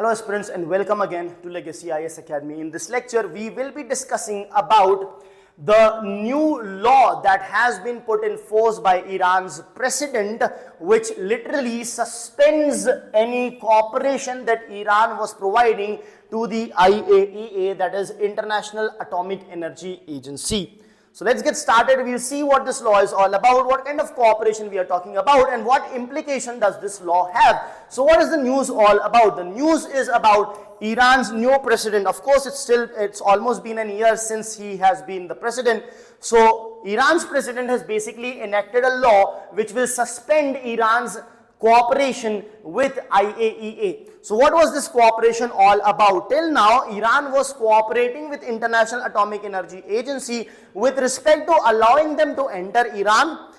Hello aspirants and welcome again to Legacy IAS Academy. In this lecture, we will be discussing about the new law that has been put in force by Iran's president, which literally suspends any cooperation that Iran was providing to the IAEA, that is International Atomic Energy Agency. So let's get started. We'll see what this law is all about, what kind of cooperation we are talking about, and what implication does this law have. So what is the news all about? The news is about Iran's new president. Of course, it's almost been a year since he has been the president. So Iran's president has basically enacted a law which will suspend Iran's cooperation with IAEA. So what was this cooperation all about? Till now, Iran was cooperating with International Atomic Energy Agency with respect to allowing them to enter Iran,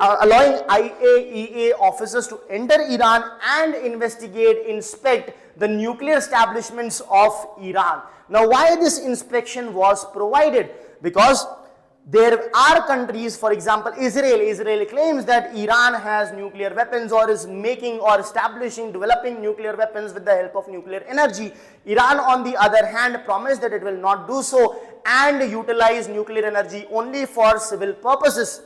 allowing IAEA officers to enter Iran and investigate, inspect the nuclear establishments of Iran. Now, why this inspection was provided? Because there are countries, for example, Israel claims that Iran has nuclear weapons or is making or establishing, developing nuclear weapons with the help of nuclear energy. Iran, on the other hand, promised that it will not do so and utilize nuclear energy only for civil purposes.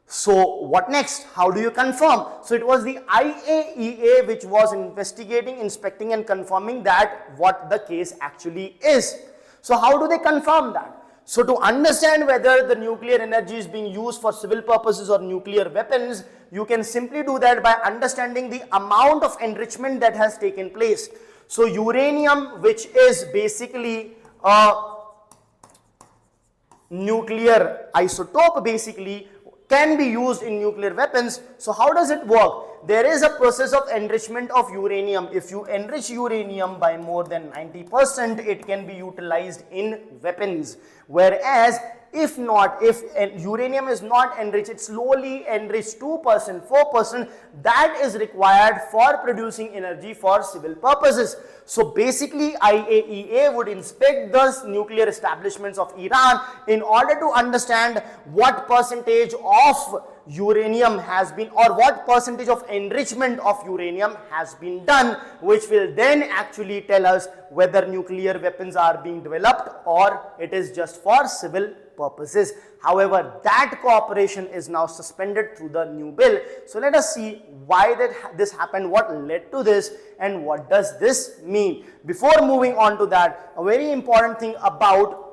So what next? How do you confirm? So it was the IAEA which was investigating, inspecting and confirming that what the case actually is. So how do they confirm that? So to understand whether the nuclear energy is being used for civil purposes or nuclear weapons, you can simply do that by understanding the amount of enrichment that has taken place. So uranium, which is basically a nuclear isotope, basically can be used in nuclear weapons. So how does it work? There is a process of enrichment of uranium. If you enrich uranium by more than 90%, it can be utilized in weapons. Whereas if uranium is not enriched, it's slowly enriched 2%, 4%, that is required for producing energy for civil purposes. So basically IAEA would inspect the nuclear establishments of Iran in order to understand what percentage of uranium has been, or what percentage of enrichment of uranium has been done, which will then actually tell us whether nuclear weapons are being developed or it is just for civil purposes. However, that cooperation is now suspended through the new bill. So let us see why this happened, what led to this, and what does this mean. Before moving on to that, a very important thing about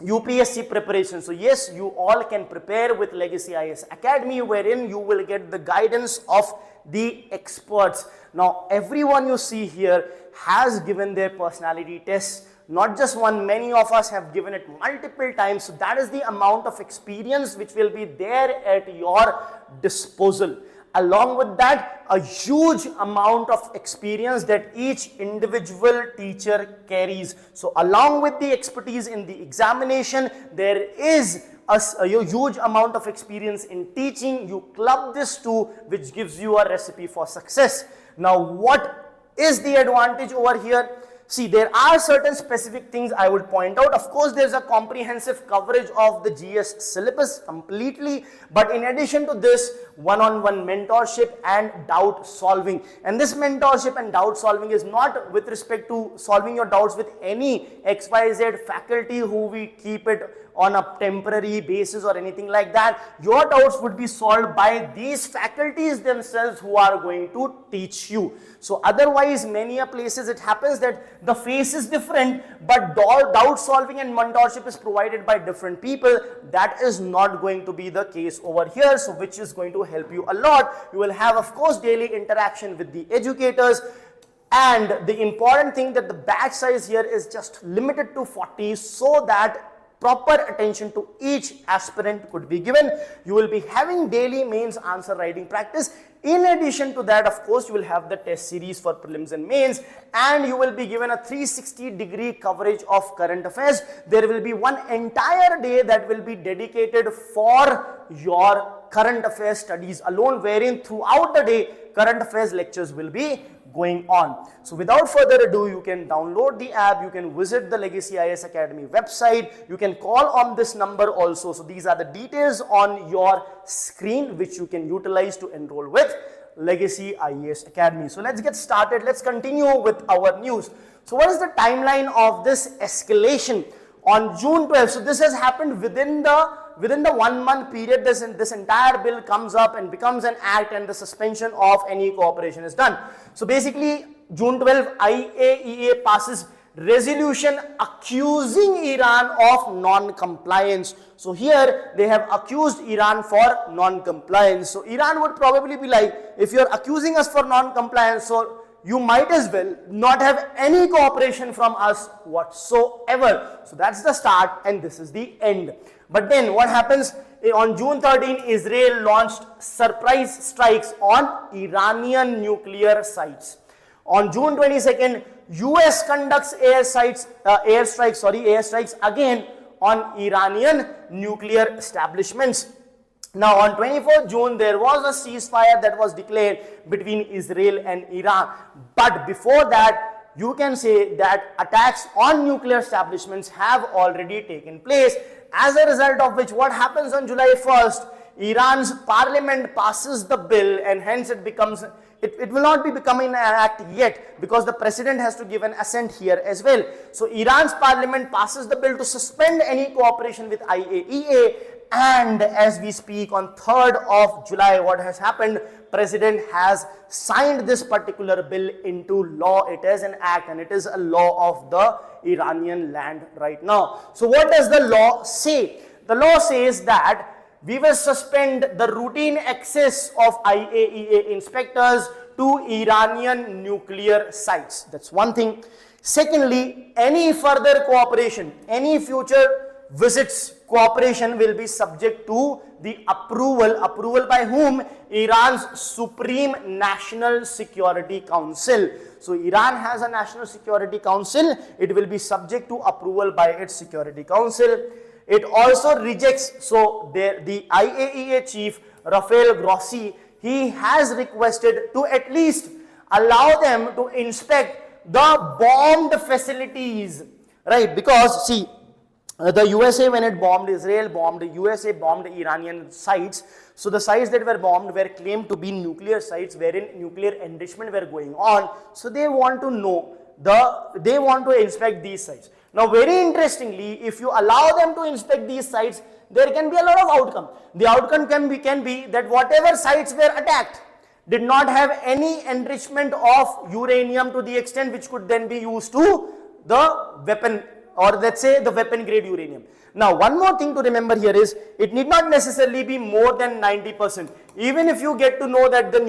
UPSC preparation. So yes, you all can prepare with Legacy IAS Academy, wherein you will get the guidance of the experts. Now, everyone you see here has given their personality tests. Not just one, many of us have given it multiple times. So that is the amount of experience which will be there at your disposal. Along with that, a huge amount of experience that each individual teacher carries. So along with the expertise in the examination, there is a huge amount of experience in teaching. You club this two, which gives you a recipe for success. Now, what is the advantage over here? See, there are certain specific things I would point out. Of course, there's a comprehensive coverage of the GS syllabus completely. But in addition to this, one-on-one mentorship and doubt solving. And this mentorship and doubt solving is not with respect to solving your doubts with any XYZ faculty who we keep it on a temporary basis or anything like that. Your doubts would be solved by these faculties themselves who are going to teach you. So otherwise, many a places it happens that the face is different, but doubt solving and mentorship is provided by different people. That is not going to be the case over here, so which is going to help you a lot. You will have, of course, daily interaction with the educators. And the important thing that the batch size here is just limited to 40, so that proper attention to each aspirant could be given. You will be having daily mains answer writing practice. In addition to that, of course, you will have the test series for prelims and mains, and you will be given a 360-degree coverage of current affairs. There will be one entire day that will be dedicated for your current affairs studies alone, wherein throughout the day, current affairs lectures will be going on. So without further ado, you can download the app, you can visit the Legacy IAS Academy website, you can call on this number also. So these are the details on your screen which you can utilize to enroll with Legacy IAS Academy. So let's get started. Let's continue with our news. So what is the timeline of this escalation? On June 12th, so this has happened within the 1 month period, this entire bill comes up and becomes an act, and the suspension of any cooperation is done. So basically, June 12th, IAEA passes resolution accusing Iran of non-compliance. So here they have accused Iran for non-compliance. So Iran would probably be like, if you're accusing us for non-compliance, so you might as well not have any cooperation from us whatsoever. So that's the start and this is the end. But then what happens? On June 13, Israel launched surprise strikes on Iranian nuclear sites. On June 22nd, US conducts airstrikes again on Iranian nuclear establishments. Now on 24th June, there was a ceasefire that was declared between Israel and Iran. But before that, you can say that attacks on nuclear establishments have already taken place. As a result of which, what happens on July 1st? Iran's parliament passes the bill, and hence it becomes, it will not be becoming an act yet because the president has to give an assent here as well. So Iran's parliament passes the bill to suspend any cooperation with IAEA. And as we speak, on 3rd of July, what has happened? President has signed this particular bill into law. It is an act and it is a law of the Iranian land right now. So what does the law say? The law says that we will suspend the routine access of IAEA inspectors to Iranian nuclear sites. That's one thing. Secondly, any further cooperation, any future visits, cooperation will be subject to the approval by whom? Iran's Supreme National Security Council. So Iran has a National Security Council. It will be subject to approval by its Security Council. It also rejects, so the IAEA chief Rafael Grossi, he has requested to at least allow them to inspect the bombed facilities, right? Because see, the USA, when it bombed Israel, USA bombed Iranian sites. So the sites that were bombed were claimed to be nuclear sites wherein nuclear enrichment were going on. So they want to know, they want to inspect these sites. Now very interestingly, if you allow them to inspect these sites, there can be a lot of outcome. The outcome can be that whatever sites were attacked did not have any enrichment of uranium to the extent which could then be used to the weapon, or let's say the weapon grade uranium. Now one more thing to remember here is, it need not necessarily be more than 90%. Even if you get to know that the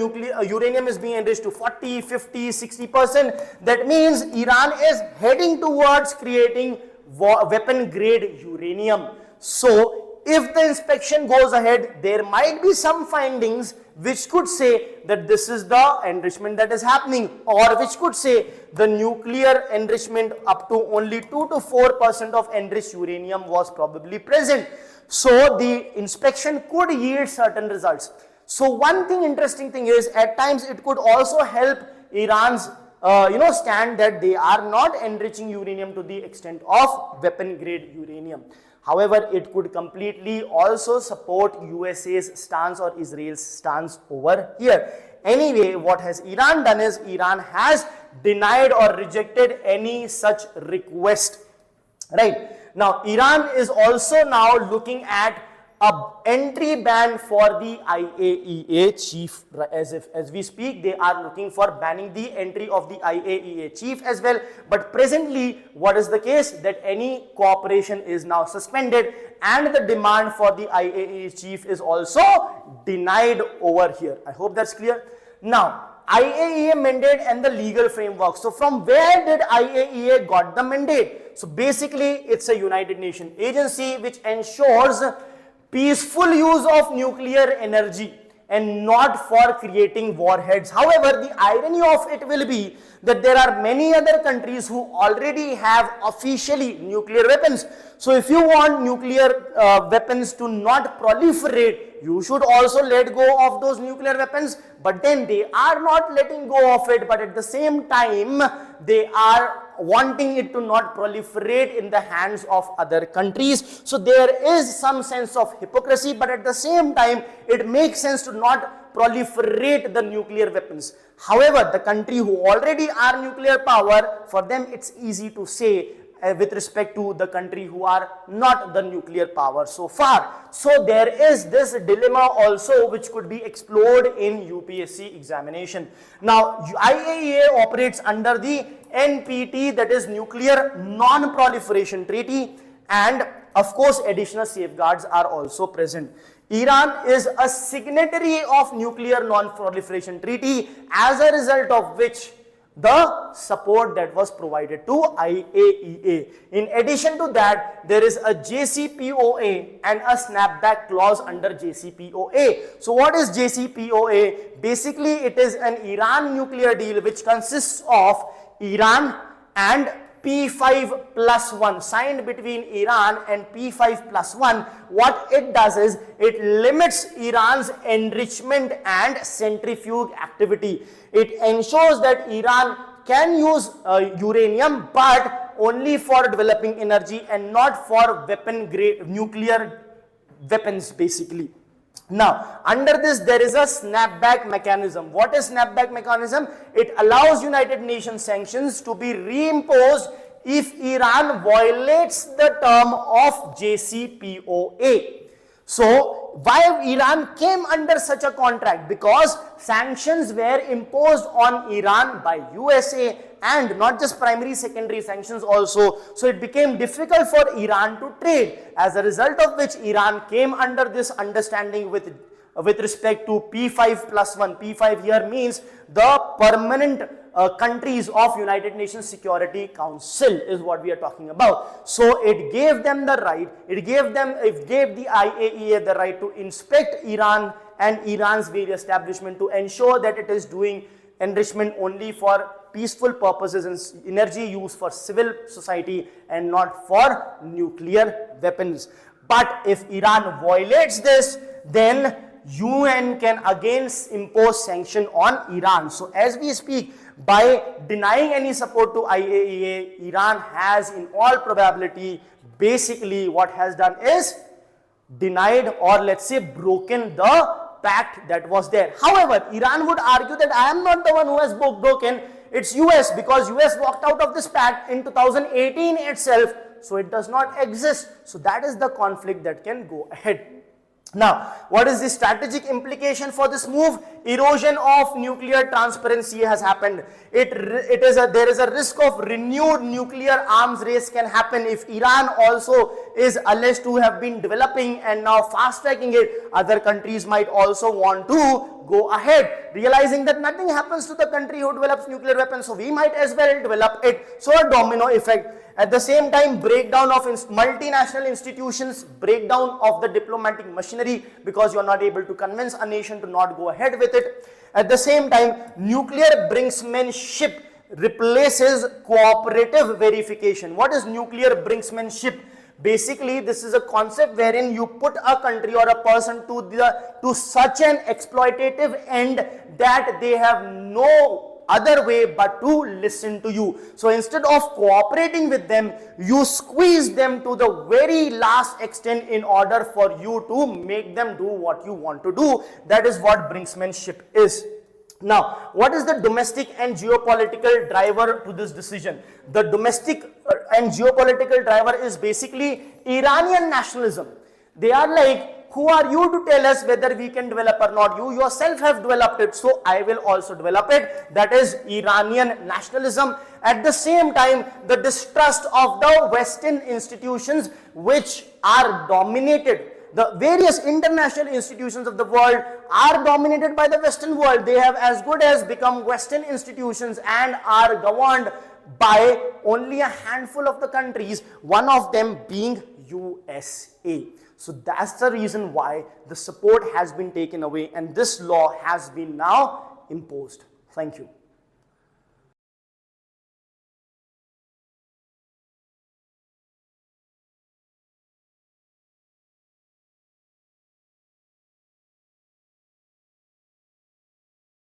uranium is being enriched to 40, 50, 60%, that means Iran is heading towards creating weapon grade uranium. So if the inspection goes ahead, there might be some findings which could say that this is the enrichment that is happening, or which could say the nuclear enrichment up to only 2 to 4% of enriched uranium was probably present. So the inspection could yield certain results. So one thing, interesting thing is, at times it could also help Iran's stand that they are not enriching uranium to the extent of weapon grade uranium. However, it could completely also support USA's stance or Israel's stance over here. Anyway, what has Iran done is, Iran has denied or rejected any such request. Right. Now, Iran is also now looking at a entry ban for the IAEA chief. As we speak, they are looking for banning the entry of the IAEA chief as well. But presently, what is the case? That any cooperation is now suspended, and the demand for the IAEA chief is also denied over here. I hope that's clear. Now, IAEA mandate and the legal framework. So from where did IAEA got the mandate? So basically, it's a United Nations agency which ensures peaceful use of nuclear energy and not for creating warheads. However, the irony of it will be that there are many other countries who already have officially nuclear weapons. So if you want nuclear weapons to not proliferate, you should also let go of those nuclear weapons. But then they are not letting go of it, but at the same time, they are wanting it to not proliferate in the hands of other countries. So there is some sense of hypocrisy, but at the same time, it makes sense to not proliferate the nuclear weapons. However, the country who already are nuclear power, for them it's easy to say with respect to the country who are not the nuclear power so far. So there is this dilemma also which could be explored in UPSC examination. Now IAEA operates under the NPT, that is Nuclear Non-Proliferation Treaty, and of course additional safeguards are also present. Iran is a signatory of Nuclear Non-Proliferation Treaty, as a result of which the support that was provided to IAEA. In addition to that, there is a JCPOA and a snapback clause under JCPOA. So what is JCPOA? Basically, it is an Iran nuclear deal which consists of Iran and P5+1, signed between Iran and P5+1. What it does is it limits Iran's enrichment and centrifuge activity. It ensures that Iran can use uranium, but only for developing energy and not for weapon grade nuclear weapons basically. Now, under this there is a snapback mechanism. What is snapback mechanism? It allows United Nations sanctions to be reimposed if Iran violates the term of JCPOA. So, why Iran came under such a contract? Because sanctions were imposed on Iran by USA, and not just primary, secondary sanctions also. So it became difficult for Iran to trade, as a result of which Iran came under this understanding with respect to P5+1. P5 here means the permanent countries of United Nations Security Council is what we are talking about. So it gave them the right, it gave the IAEA the right to inspect Iran and Iran's various establishment to ensure that it is doing enrichment only for peaceful purposes and energy use for civil society and not for nuclear weapons. But if Iran violates this, then UN can again impose sanction on Iran. So as we speak, by denying any support to IAEA, Iran has in all probability basically what has done is denied, or let's say broken the pact that was there. However, Iran would argue that I am not the one who has broken, it's US, because US walked out of this pact in 2018 itself, so it does not exist. So that is the conflict that can go ahead. Now, what is the strategic implication for this move? Erosion of nuclear transparency has happened. There is a risk of renewed nuclear arms race can happen if Iran also is alleged to have been developing and now fast tracking it. Other countries might also want to go ahead, realizing that nothing happens to the country who develops nuclear weapons, so we might as well develop it. So a domino effect. At the same time, breakdown of multinational institutions, breakdown of the diplomatic machinery, because you are not able to convince a nation to not go ahead with it. At the same time, nuclear brinksmanship replaces cooperative verification. What is nuclear brinksmanship? Basically, this is a concept wherein you put a country or a person to such an exploitative end that they have no other way but to listen to you. So instead of cooperating with them, you squeeze them to the very last extent in order for you to make them do what you want to do. That is what brinksmanship is. Now, what is the domestic and geopolitical driver to this decision? The domestic and geopolitical driver is basically Iranian nationalism. They are like, who are you to tell us whether we can develop or not? You yourself have developed it, so I will also develop it. That is Iranian nationalism. At the same time, the distrust of the Western institutions which are dominated. The various international institutions of the world are dominated by the Western world. They have as good as become Western institutions and are governed by only a handful of the countries, one of them being USA. So that's the reason why the support has been taken away and this law has been now imposed. Thank you.